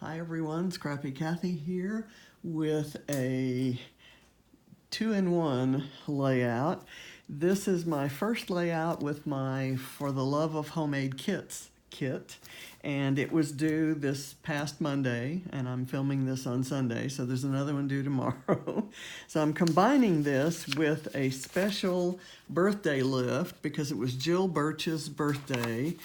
Hi everyone, Scrappy Kathy here with a 2-in-1 layout. This is my first layout with my For the Love of Homemade Kits kit, and it was due this past Monday, and I'm filming this on Sunday, so there's another one due tomorrow. So I'm combining this with a special birthday lift because it was Gill Birch's birthday,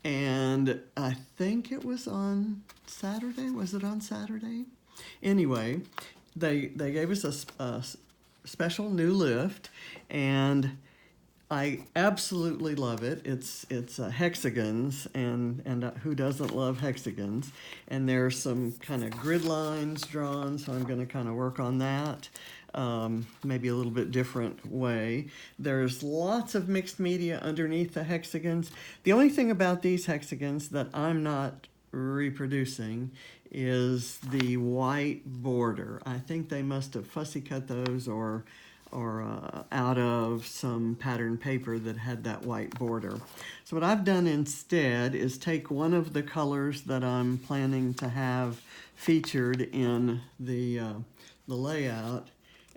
and I think it was on Saturday. Was it on Saturday? Anyway, they gave us a special new lift, and I absolutely love it. It's hexagons, and who doesn't love hexagons? And there's some kind of grid lines drawn, so I'm going to kind of work on that. Maybe a little bit different way. There's lots of mixed media underneath the hexagons. The only thing about these hexagons that I'm not reproducing is the white border. I think they must have fussy cut those or out of some pattern paper that had that white border. So what I've done instead is take one of the colors that I'm planning to have featured in the layout,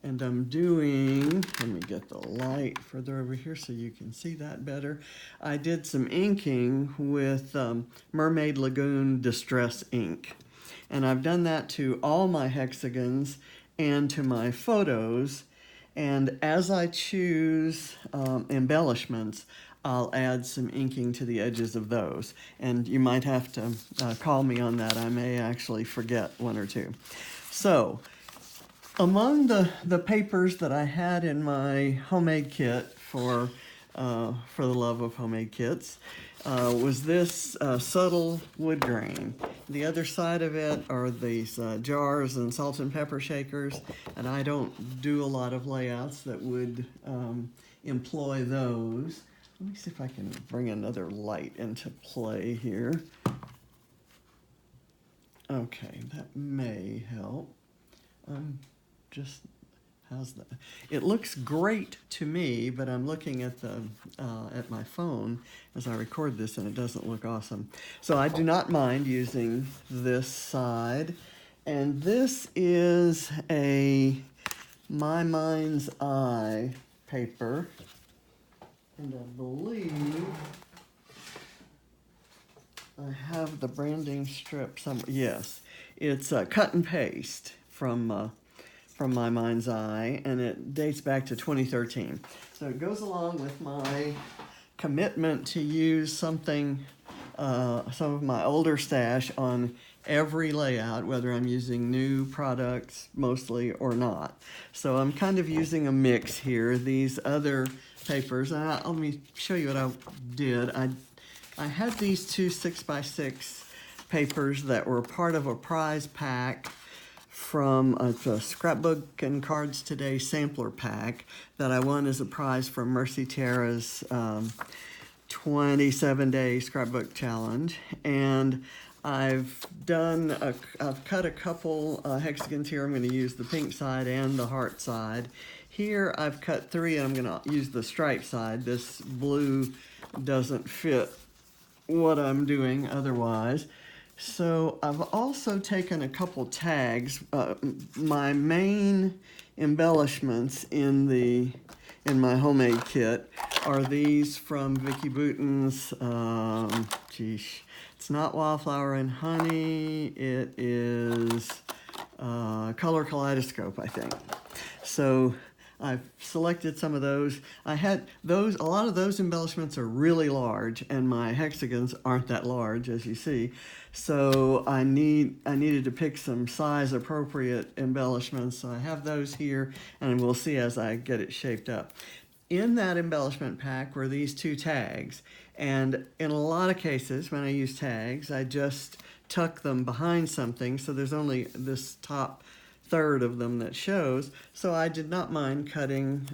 and I'm doing, let me get the light further over here so you can see that better. I did some inking with Mermaid Lagoon Distress ink. And I've done that to all my hexagons and to my photos. And as I choose embellishments, I'll add some inking to the edges of those. And you might have to call me on that. I may actually forget one or two. So, among the papers that I had in my homemade kit for the love of homemade kits was this subtle wood grain. The other side of it are these jars and salt and pepper shakers, and I don't do a lot of layouts that would employ those. Let me see if I can bring another light into play here. Okay, that may help. Just how's that? It looks great to me, but I'm looking at the at my phone as I record this, and it doesn't look awesome. So I do not mind using this side, and this is a My Mind's Eye paper, and I believe I have the branding strip somewhere. Yes, it's cut and paste from My Mind's Eye, and it dates back to 2013. So it goes along with my commitment to use something, some of my older stash on every layout, whether I'm using new products mostly or not. So I'm kind of using a mix here. These other papers, let me show you what I did. I had these two 6x6 papers that were part of a prize pack from a Scrapbook and Cards Today sampler pack that I won as a prize from Mercy Tara's 27-day scrapbook challenge. And I've cut a couple hexagons here. I'm going to use the pink side and the heart side. Here I've cut 3, and I'm going to use the stripe side. This blue doesn't fit what I'm doing otherwise. So I've also taken a couple tags. My main embellishments in my homemade kit are these from Vicky Boutin's, it's not Wildflower and Honey, it is Color Kaleidoscope, I think. So I've selected some of those. I had those, a lot of those embellishments are really large, and my hexagons aren't that large, as you see. So I needed to pick some size appropriate embellishments. So I have those here, and we'll see as I get it shaped up. In that embellishment pack were these 2 tags, and in a lot of cases when I use tags, I just tuck them behind something, so there's only this top third of them that shows. So I did not mind cutting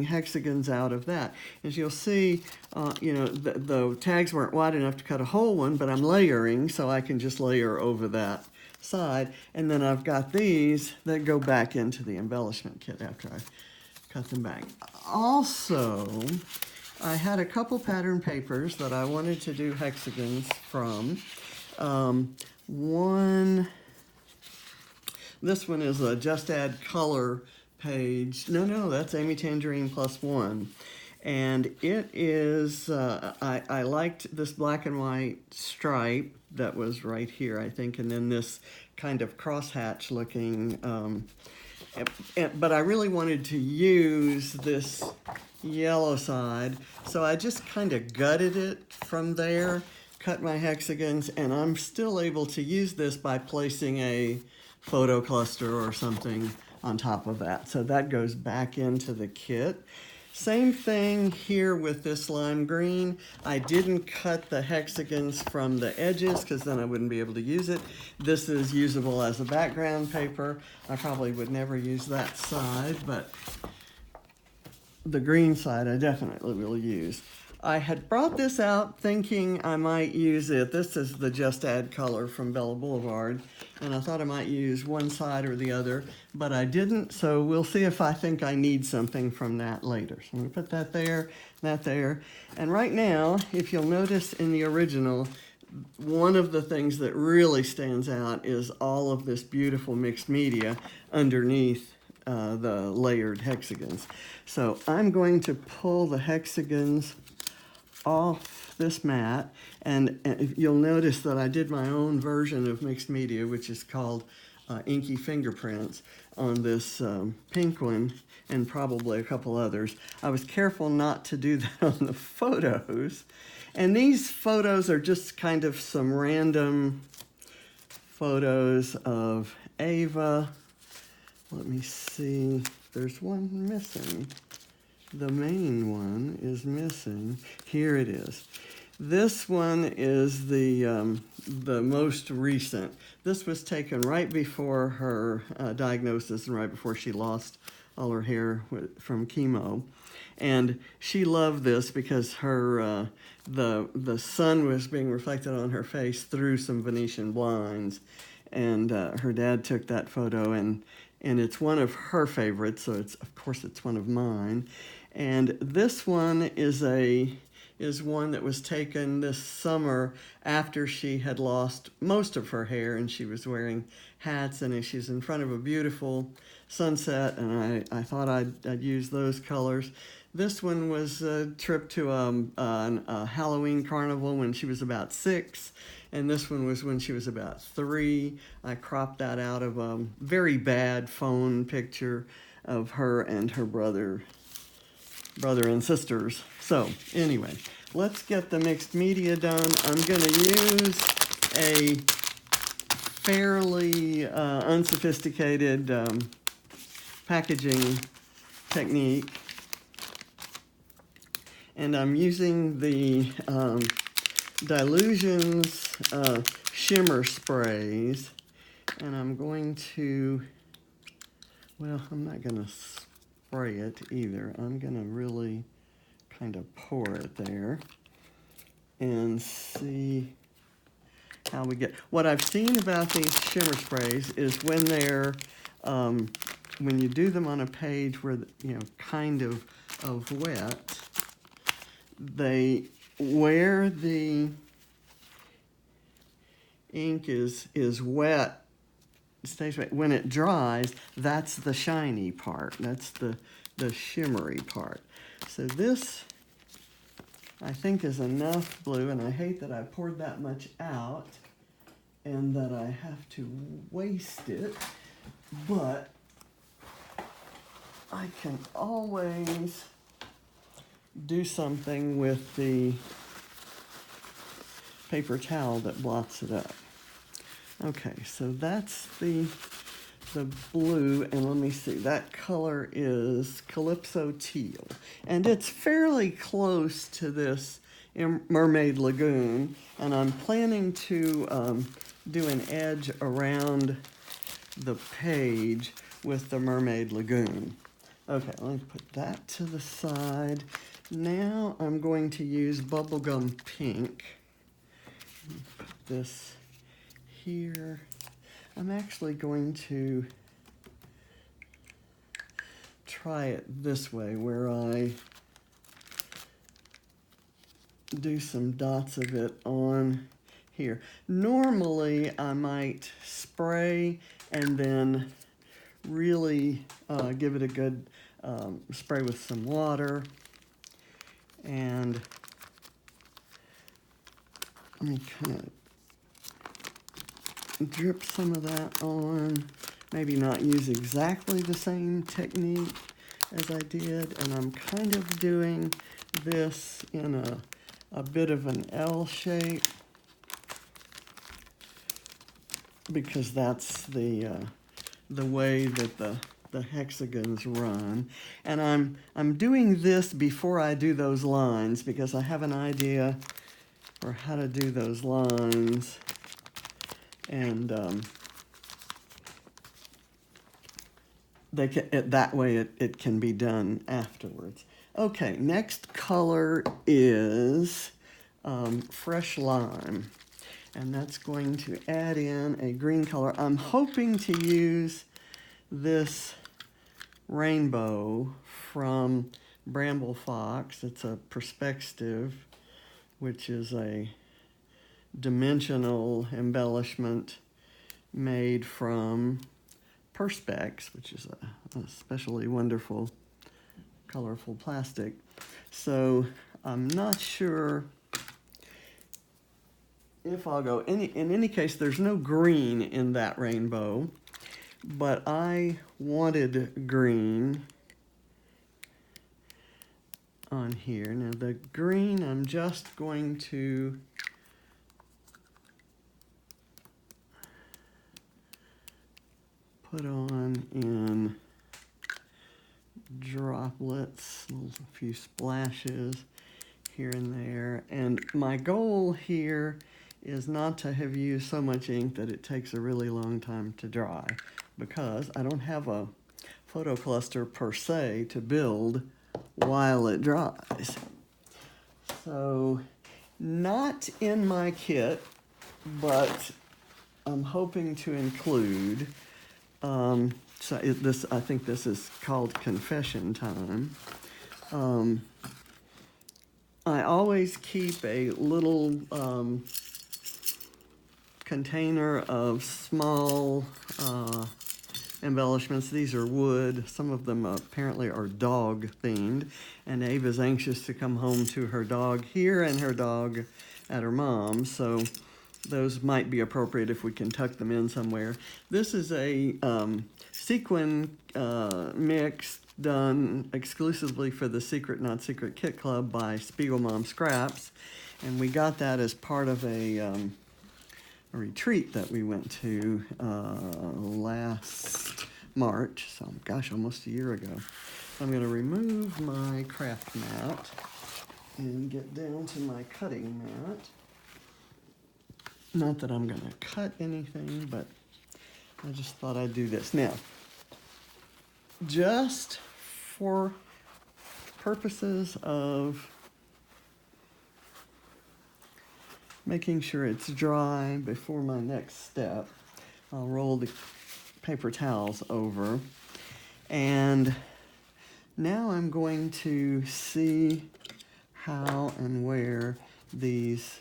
hexagons out of that. As you'll see, the tags weren't wide enough to cut a whole one, but I'm layering, so I can just layer over that side. And then I've got these that go back into the embellishment kit after I've cut them back. Also, I had a couple pattern papers that I wanted to do hexagons from. This one is a Just Add Color page. No, that's Amy Tangerine +1. And it is, I liked this black and white stripe that was right here, I think, and then this kind of crosshatch looking, but I really wanted to use this yellow side, so I just kind of gutted it from there, cut my hexagons, and I'm still able to use this by placing a photo cluster or something on top of that. So that goes back into the kit. Same thing here with this lime green. I didn't cut the hexagons from the edges because then I wouldn't be able to use it. This is usable as a background paper. I probably would never use that side, but the green side I definitely will use. I had brought this out thinking I might use it. This is the Just Add Color from Bella Boulevard, and I thought I might use one side or the other, but I didn't, so we'll see if I think I need something from that later. So I'm gonna put that there, and right now, if you'll notice in the original, one of the things that really stands out is all of this beautiful mixed media underneath the layered hexagons. So I'm going to pull the hexagons off this mat, and you'll notice that I did my own version of mixed media, which is called Inky Fingerprints, on this pink one and probably a couple others. I was careful not to do that on the photos, and these photos are just kind of some random photos of Ava. Let me see, there's one missing. The main one is missing. Here it is. This one is the most recent. This was taken right before her diagnosis and right before she lost all her hair from chemo. And she loved this because her the sun was being reflected on her face through some Venetian blinds. And her dad took that photo, and it's one of her favorites, so of course it's one of mine. And this one is one that was taken this summer after she had lost most of her hair, and she was wearing hats, and she's in front of a beautiful sunset, and I thought I'd use those colors. This one was a trip to a Halloween carnival when she was about 6, and this one was when she was about 3. I cropped that out of a very bad phone picture of her and her brother and sisters. So anyway, let's get the mixed media done. I'm going to use a fairly unsophisticated packaging technique, and I'm using the Dilutions shimmer sprays, and I'm going to, well, I'm not going to spray it either. I'm going to really kind of pour it there and see how we get. What I've seen about these shimmer sprays is when they're, when you do them on a page where, kind of wet, where the ink is wet, stays wet. When it dries, that's the shiny part. That's the shimmery part. So this, I think, is enough blue, and I hate that I poured that much out and that I have to waste it, but I can always do something with the paper towel that blots it up. Okay, so that's the blue, and let me see, that color is Calypso Teal, and it's fairly close to this Mermaid Lagoon, and I'm planning to do an edge around the page with the Mermaid Lagoon. Okay, let me put that to the side. Now I'm going to use Bubblegum Pink. Put this here. I'm actually going to try it this way, where I do some dots of it on here. Normally, I might spray and then really give it a good spray with some water. And let me kind of drip some of that on. Maybe not use exactly the same technique as I did. And I'm kind of doing this in a bit of an L shape, because that's the way that the hexagons run. And I'm doing this before I do those lines, because I have an idea for how to do those lines. And that way it can be done afterwards. Okay, next color is fresh lime. And that's going to add in a green color. I'm hoping to use this rainbow from Bramble Fox. It's a Perspextive, which is a dimensional embellishment made from Perspex, which is a especially wonderful, colorful plastic. So I'm not sure if I'll go. In any case, there's no green in that rainbow, but I wanted green on here. Now the green, I'm just going to put on in droplets, a few splashes here and there. And my goal here is not to have used so much ink that it takes a really long time to dry, because I don't have a photo cluster per se to build while it dries. So not in my kit, but I'm hoping to include, I think this is called confession time. I always keep a little container of small embellishments. These are wood. Some of them apparently are dog themed, and Ava's anxious to come home to her dog here and her dog at her mom's, so those might be appropriate if we can tuck them in somewhere. This is a sequin mix done exclusively for the Secret Not Secret Kit Club by SpeigelMomScraps, and we got that as part of a retreat that we went to last March, so gosh, almost a year ago. I'm going to remove my craft mat and get down to my cutting mat. Not that I'm going to cut anything, but I just thought I'd do this. Now, just for purposes of making sure it's dry before my next step, I'll roll the paper towels over. And now I'm going to see how and where these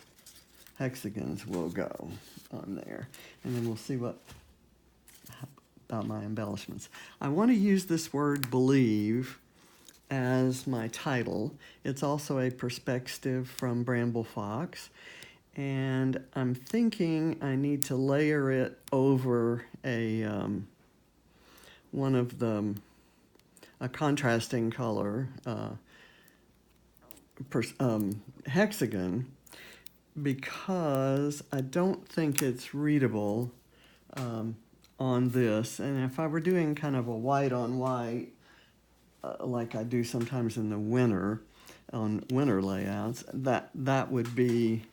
hexagons will go on there. And then we'll see what about my embellishments. I want to use this word believe as my title. It's also a Perspective from Bramble Fox. And I'm thinking I need to layer it over a contrasting color hexagon, because I don't think it's readable on this. And if I were doing kind of a white on white, like I do sometimes in the winter, on winter layouts, that would be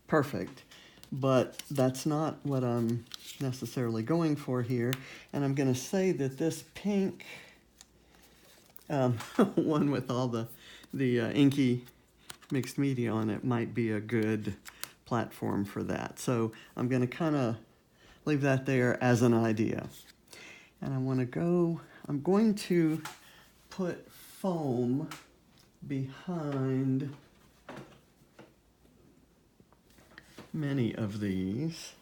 perfect. But that's not what I'm necessarily going for here. And I'm going to say that this pink one with all the inky mixed media on it might be a good platform for that. So I'm going to kind of leave that there as an idea. And I'm going to put foam behind many of these.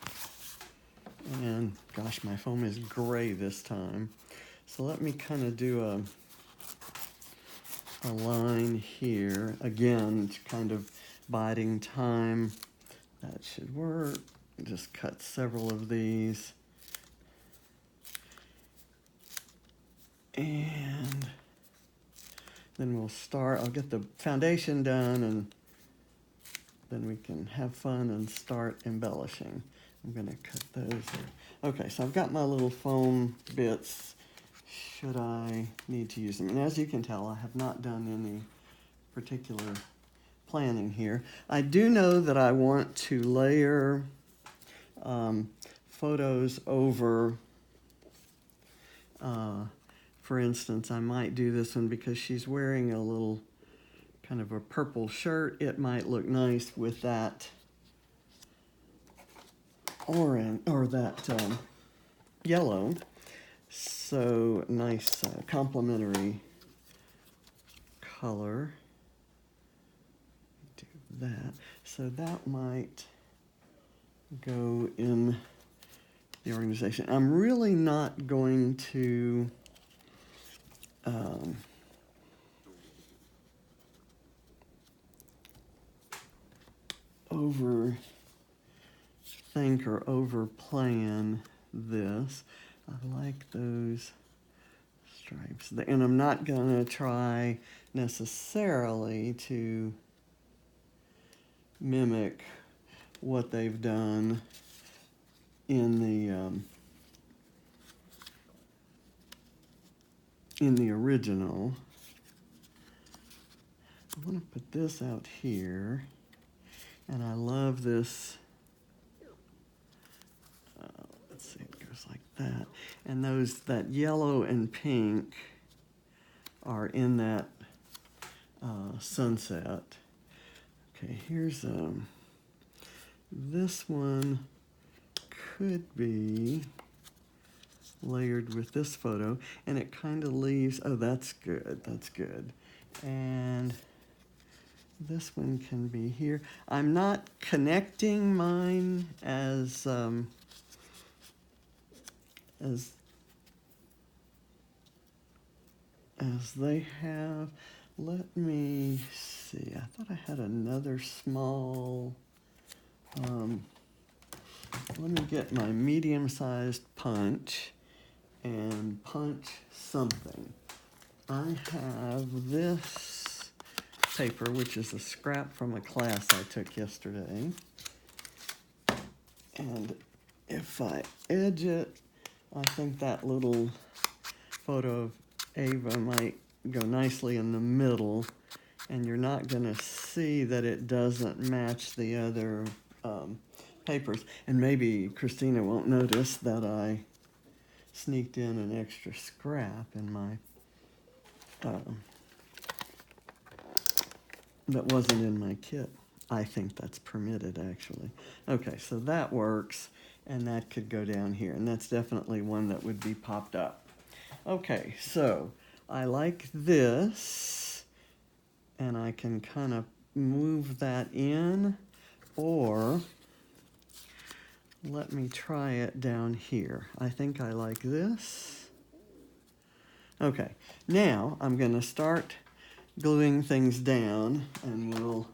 And gosh, my foam is gray this time. So let me kind of do a line here. Again, it's kind of biding time. That should work. Just cut several of these. And then we'll start. I'll get the foundation done, and then we can have fun and start embellishing. I'm gonna cut those there. Okay, so I've got my little foam bits. Should I need to use them? And as you can tell, I have not done any particular planning here. I do know that I want to layer photos over, for instance, I might do this one because she's wearing a little kind of a purple shirt. It might look nice with that orange, or that yellow. So nice complementary color. Do that. So that might go in the organization. I'm really not going to overthink or overplan this. I like those stripes. And I'm not going to try necessarily to mimic what they've done in the original. I want to put this out here, and I love this. Let's see, it goes like that, and that yellow and pink are in that sunset. Okay, here's this one could be layered with this photo, and it kind of leaves, oh, that's good, that's good. And this one can be here. I'm not connecting mine as they have. Let me see, I thought I had another small, let me get my medium-sized punch and punch something. I have this paper, which is a scrap from a class I took yesterday. And if I edge it, I think that little photo of Ava might go nicely in the middle, and you're not going to see that it doesn't match the other papers. And maybe Christina won't notice that I sneaked in an extra scrap in my, that wasn't in my kit. I think that's permitted, actually. Okay, so that works, and that could go down here, and that's definitely one that would be popped up. Okay, so I like this, and I can kind of move that in, or let me try it down here. I think I like this. Okay, now I'm going to start gluing things down, and we'll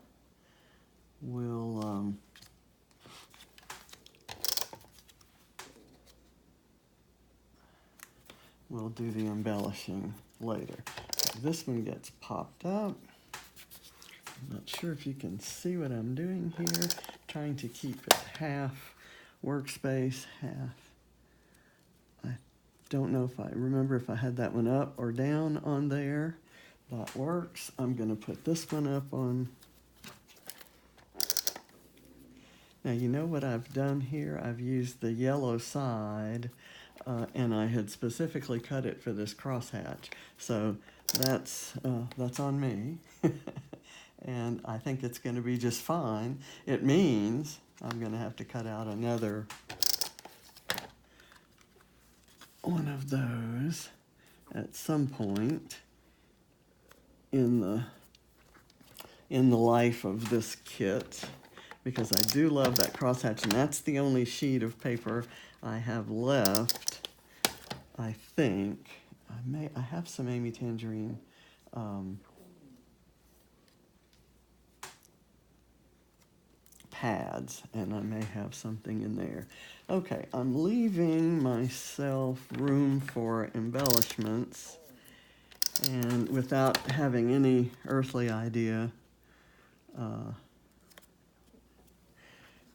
do the embellishing later. So this one gets popped up. I'm not sure if you can see what I'm doing here. Trying to keep it half workspace, half. I don't know if I remember if I had that one up or down on there. That works. I'm going to put this one up on. Now, you know what I've done here? I've used the yellow side, and I had specifically cut it for this crosshatch. So that's on me. And I think it's going to be just fine. It means I'm going to have to cut out another one of those at some point in the life of this kit. because I do love that crosshatch, and that's the only sheet of paper I have left. I think I have some Amy Tangerine pads, and I may have something in there. Okay, I'm leaving myself room for embellishments, and without having any earthly idea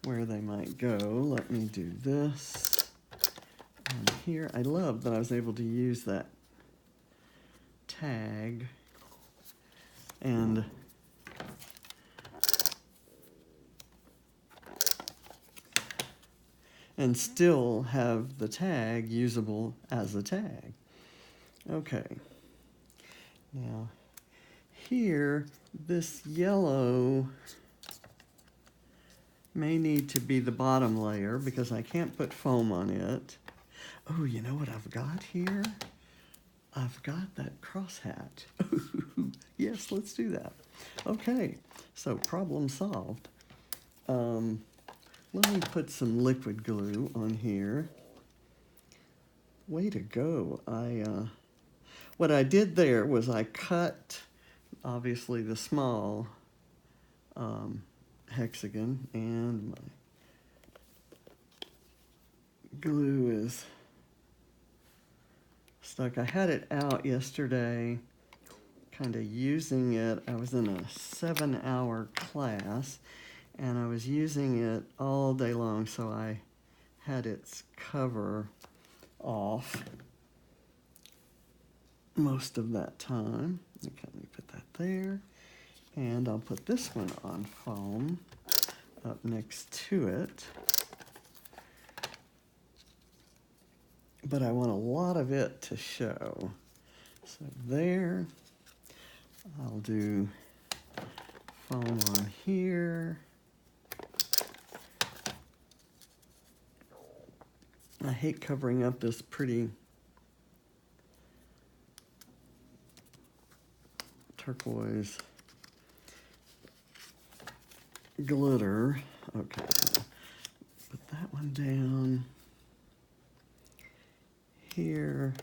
where they might go, let me do this. And here, I love that I was able to use that tag and still have the tag usable as a tag. Okay. Now, here, this yellow may need to be the bottom layer because I can't put foam on it. Oh, you know what I've got here? I've got that crosshatch. Yes, let's do that. Okay, so problem solved. Let me put some liquid glue on here. Way to go. What I did there was I cut, obviously, the small hexagon, and my glue is stuck. I had it out yesterday, kind of using it. I was in a 7-hour class, and I was using it all day long, so I had its cover off most of that time. Okay, let me put that there. And I'll put this one on foam up next to it. But I want a lot of it to show. So there, I'll do foam on here. I hate covering up this pretty turquoise glitter. Okay, put that one down here,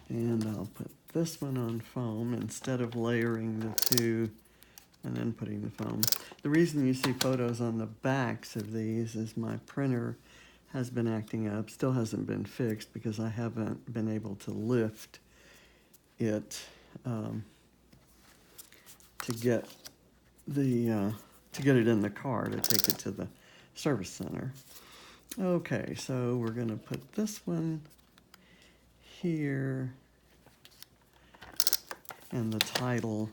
and I'll put this one on foam instead of layering the two and then putting the foam. The reason you see photos on the backs of these is my printer has been acting up, still hasn't been fixed because I haven't been able to lift it to get it in the car to take it to the service center. Okay, so we're gonna put this one here and the title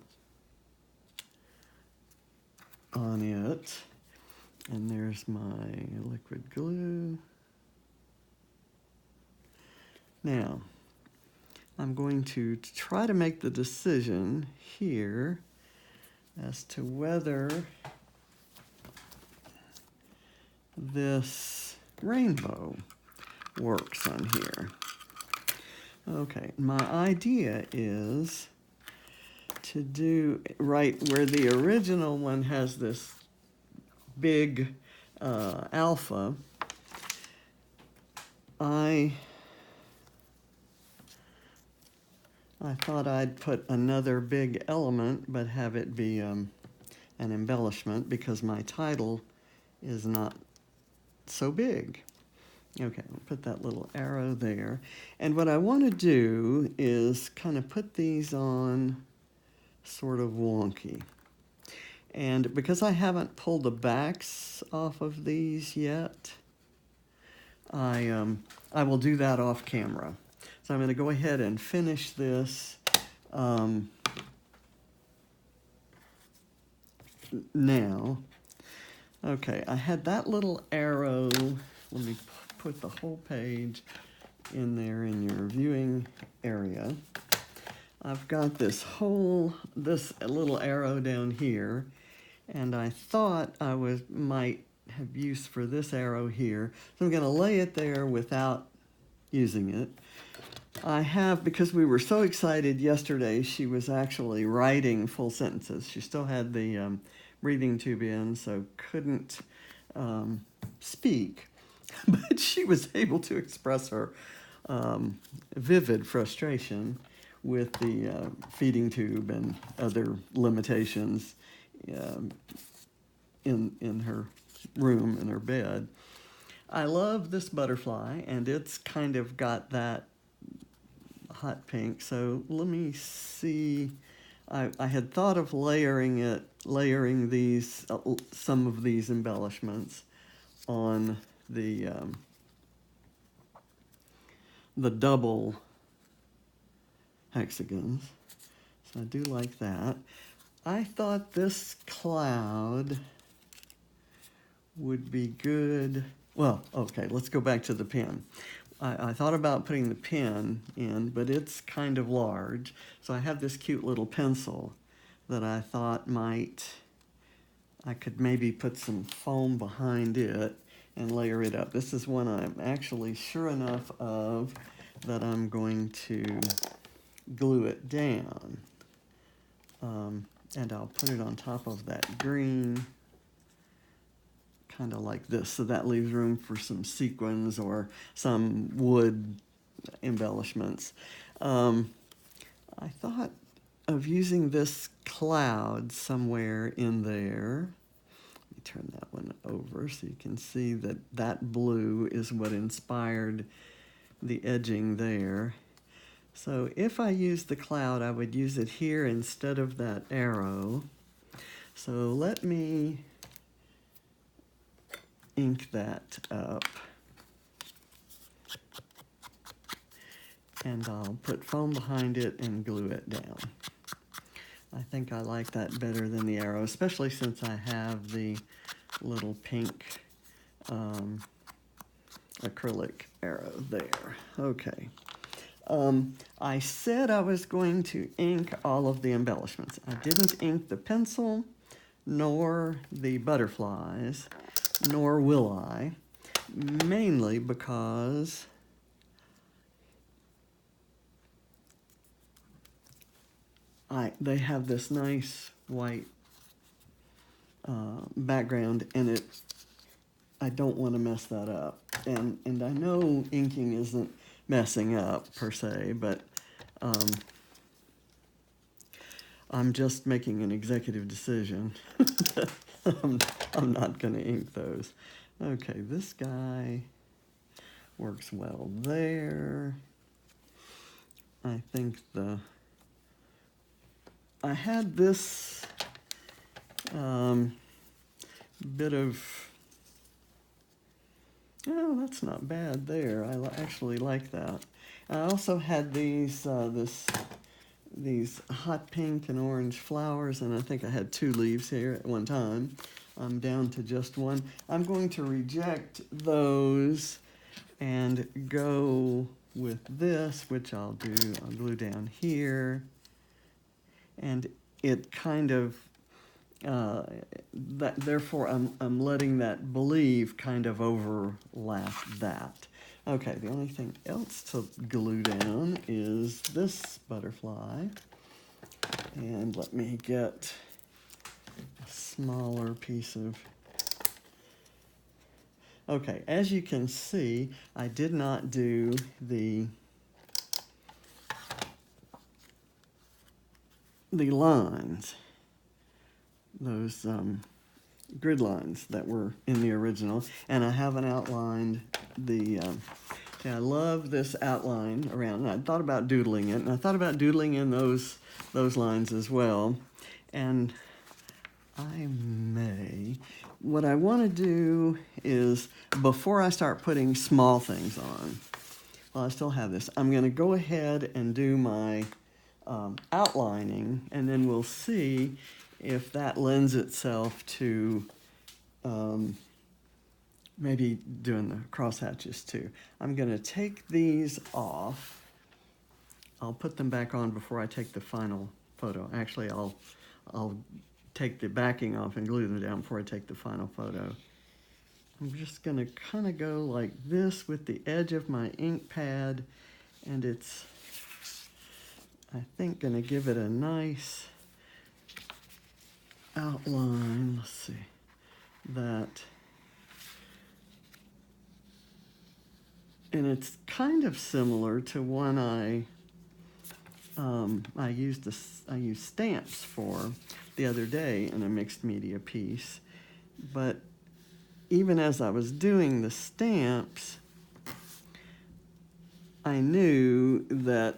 on it. And there's my liquid glue. Now, I'm going to try to make the decision here as to whether this rainbow works on here. Okay, my idea is to do right where the original one has this big alpha. I thought I'd put another big element, but have it be an embellishment because my title is not so big. Okay, I'll put that little arrow there. And what I want to do is kind of put these on sort of wonky. And because I haven't pulled the backs off of these yet, I will do that off camera. So I'm going to go ahead and finish this now. Okay, I had that little arrow. Let me put the whole page in there in your viewing area. I've got this little arrow down here, and I thought I might have use for this arrow here. So I'm going to lay it there without using it. I have, because we were so excited yesterday, she was actually writing full sentences. She still had the breathing tube in, so couldn't speak, but she was able to express her vivid frustration with the feeding tube and other limitations in her room, in her bed. I love this butterfly, and it's kind of got that hot pink. So let me see. I had thought of layering these, some of these embellishments on the double hexagons. So I do like that. I thought this cloud would be good. Well, okay, let's go back to the pen. I thought about putting the pen in, but it's kind of large. So I have this cute little pencil that I thought I could maybe put some foam behind it and layer it up. This is one I'm actually sure enough of that I'm going to glue it down. And I'll put it on top of that green, kind of like this. So that leaves room for some sequins or some wood embellishments. I thought of using this cloud somewhere in there. Let me turn that one over so you can see that that blue is what inspired the edging there. So if I use the cloud, I would use it here instead of that arrow. So let me ink that up. And I'll put foam behind it and glue it down. I think I like that better than the arrow, especially since I have the little pink acrylic arrow there. Okay. I said I was going to ink all of the embellishments. I didn't ink the pencil, nor the butterflies, nor will I, mainly because they have this nice white background, and I don't want to mess that up. And I know inking isn't messing up per se, but I'm just making an executive decision. I'm not going to ink those. Okay, this guy works well there. I think I had this bit of, oh, that's not bad there. I actually like that. I also had these hot pink and orange flowers, and I think I had 2 leaves here at one time. I'm down to just one. I'm going to reject those and go with this, which I'll glue down here. And it kind of, therefore I'm letting that believe kind of overlap that. Okay, the only thing else to glue down is this butterfly. And let me get a smaller piece of... Okay, as you can see, I did not do the lines, those grid lines that were in the original, and I haven't outlined the... I love this outline around, and I thought about doodling it, and I thought about doodling in those lines as well, and I may... What I want to do is, before I start putting small things on, well, I still have this, I'm going to go ahead and do my outlining, and then we'll see if that lends itself to maybe doing the crosshatches too. I'm going to take these off. I'll put them back on before I take the final photo. Actually, I'll take the backing off and glue them down before I take the final photo. I'm just going to kind of go like this with the edge of my ink pad, and it's, I think, going to give it a nice outline, let's see, that, and it's kind of similar to one I used stamps for the other day in a mixed media piece. But even as I was doing the stamps, I knew that,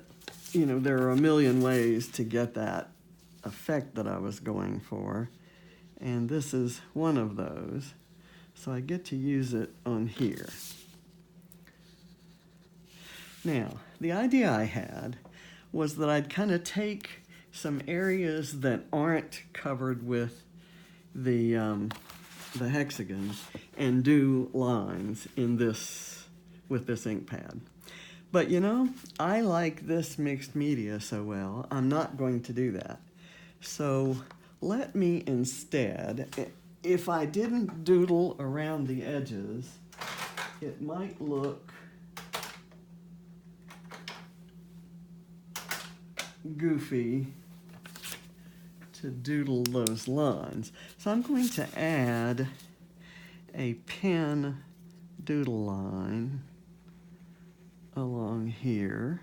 you know, there are a million ways to get that effect that I was going for. And this is one of those. So I get to use it on here. Now, the idea I had was that I'd kind of take some areas that aren't covered with the hexagons and do lines in this with this ink pad. But you know, I like this mixed media so well, I'm not going to do that. So let me instead, if I didn't doodle around the edges, it might look goofy to doodle those lines. So I'm going to add a pen doodle line along here.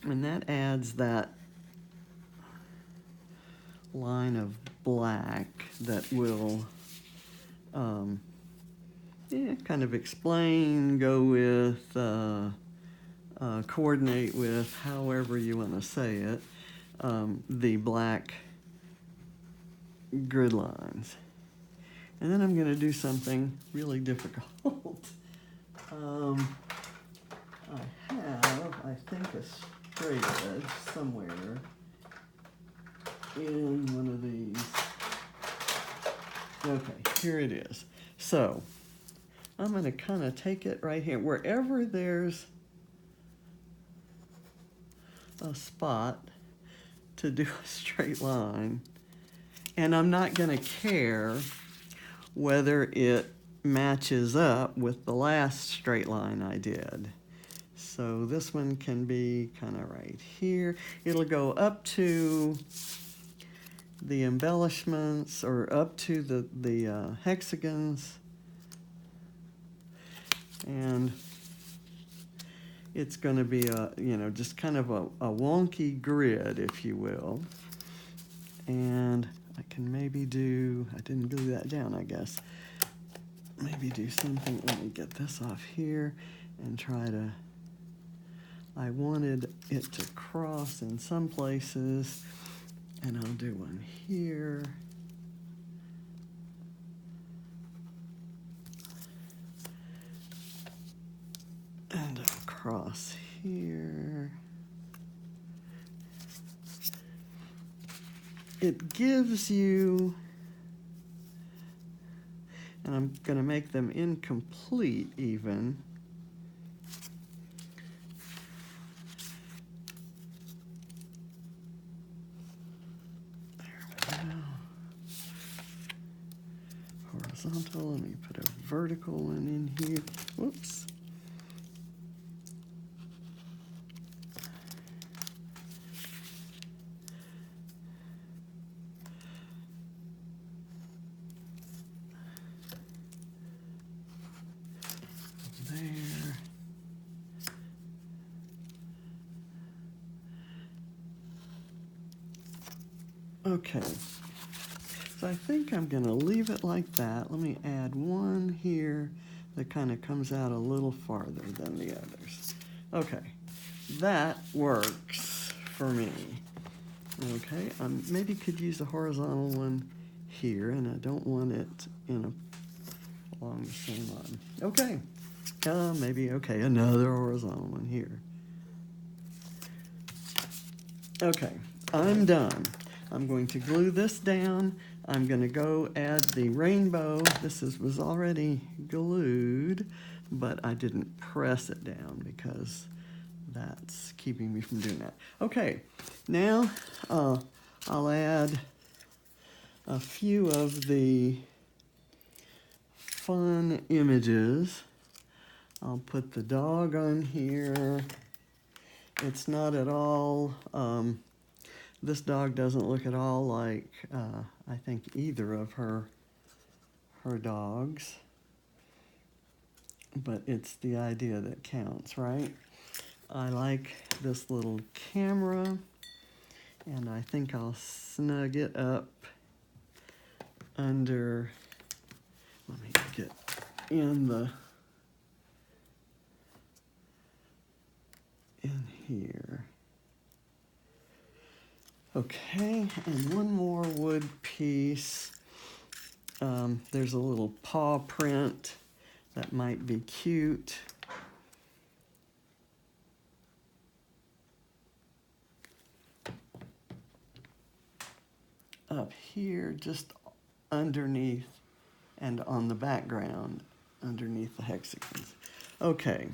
And that adds that line of black that will kind of explain, go with, coordinate with, however you want to say it, the black grid lines. And then I'm going to do something really difficult. I have, I think, a straight edge somewhere in one of these. Okay, here it is. So I'm going to kind of take it right here. Wherever there's a spot to do a straight line, and I'm not going to care whether it matches up with the last straight line I did. So this one can be kind of right here. It'll go up to the embellishments or up to the hexagons, and it's going to be a, you know, just kind of a wonky grid, if you will. And I can maybe do, I didn't glue that down, I guess. Maybe do something, let me get this off here and try to, I wanted it to cross in some places, and I'll do one here. And across here. It gives you, and I'm going to make them incomplete even. There we go. Horizontal, let me put a vertical one in here. Whoops. Okay, so I think I'm going to leave it like that. Let me add one here that kind of comes out a little farther than the others. Okay, that works for me. Okay, maybe could use a horizontal one here, and I don't want it along the same line. Okay, maybe, okay, another horizontal one here. Okay, I'm done. I'm going to glue this down. I'm going to go add the rainbow. This was already glued, but I didn't press it down because that's keeping me from doing that. Okay, now I'll add a few of the fun images. I'll put the dog on here. It's not at all This dog doesn't look at all like, I think, either of her dogs. But it's the idea that counts, right? I like this little camera, and I think I'll snug it up under, let me get in here. Okay, and one more wood piece. There's a little paw print that might be cute. Up here, just underneath and on the background, underneath the hexagons. Okay,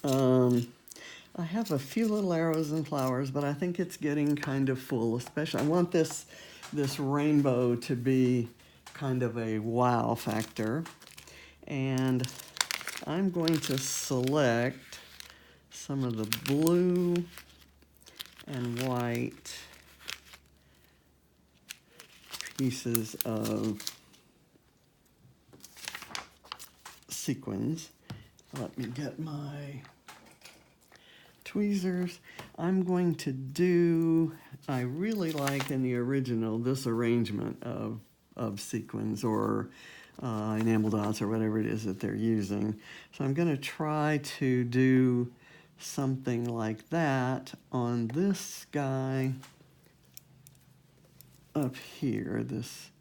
I have a few little arrows and flowers, but I think it's getting kind of full, especially, I want this rainbow to be kind of a wow factor. And I'm going to select some of the blue and white pieces of sequins. Let me get my tweezers. I'm going to do, I really like in the original this arrangement of sequins or enamel dots or whatever it is that they're using. So I'm going to try to do something like that on this guy up here, this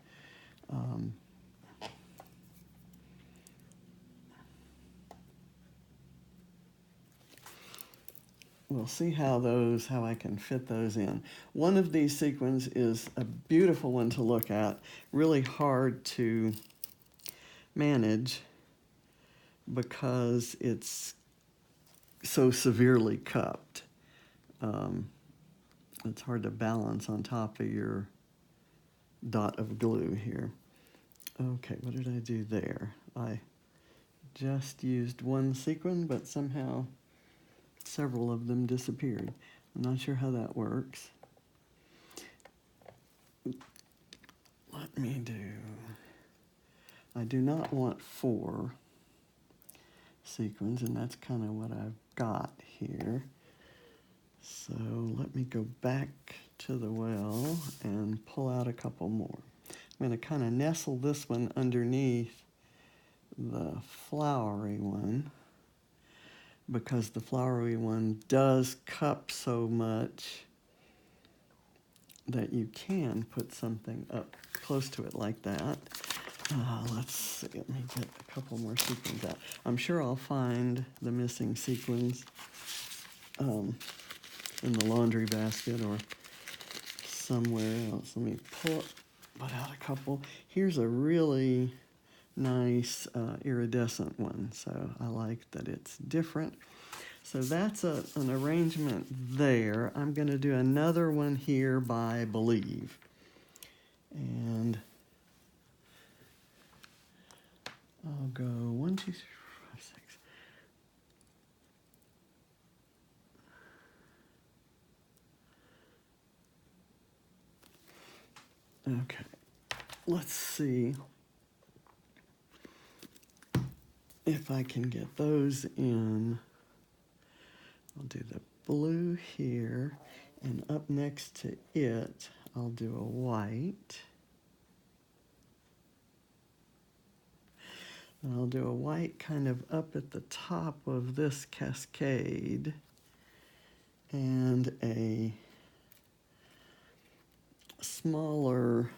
we'll see how I can fit those in. One of these sequins is a beautiful one to look at, really hard to manage because it's so severely cupped. It's hard to balance on top of your dot of glue here. Okay, what did I do there? I just used one sequin, but somehow several of them disappeared. I'm not sure how that works. Let me I do not want 4 sequins, and that's kind of what I've got here. So let me go back to the well and pull out a couple more. I'm going to kind of nestle this one underneath the flowery one because the flowery one does cup so much that you can put something up close to it like that. Let's see, let me get a couple more sequins out. I'm sure I'll find the missing sequins in the laundry basket or somewhere else. Let me put out a couple. Here's a really nice iridescent one, so I like that it's different. So that's an arrangement there. I'm going to do another one here by Believe. And I'll go 1, 2, 3, 4, 5, 6. Okay, let's see if I can get those in. I'll do the blue here, and up next to it, I'll do a white. And I'll do a white kind of up at the top of this cascade, and a smaller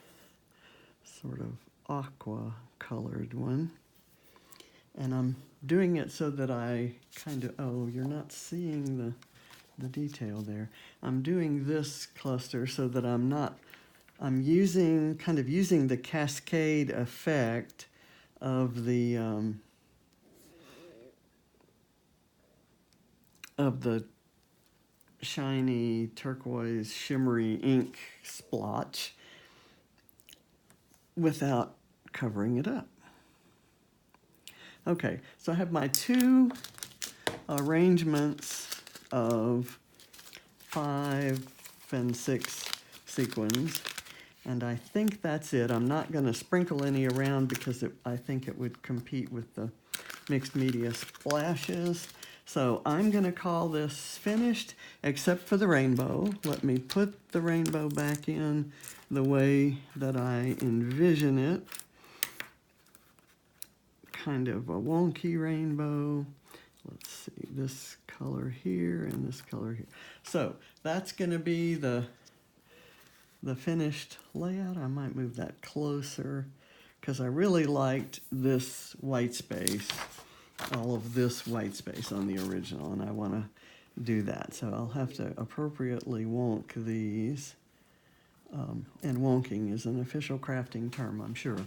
sort of aqua colored one. And I'm doing it so that I kind of, oh, you're not seeing the detail there. I'm doing this cluster so that I'm kind of using the cascade effect of the shiny turquoise shimmery ink splotch without covering it up. Okay, so I have my 2 arrangements of 5 and 6 sequins. And I think that's it. I'm not going to sprinkle any around because I think it would compete with the mixed media splashes. So I'm going to call this finished, except for the rainbow. Let me put the rainbow back in the way that I envision it. Kind of a wonky rainbow. Let's see, this color here and this color here. So that's going to be the finished layout. I might move that closer because I really liked this white space, all of this white space on the original, and I want to do that. So I'll have to appropriately wonk these. And wonking is an official crafting term, I'm sure.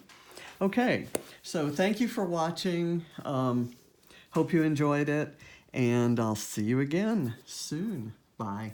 Okay, so thank you for watching. Hope you enjoyed it, and I'll see you again soon. Bye.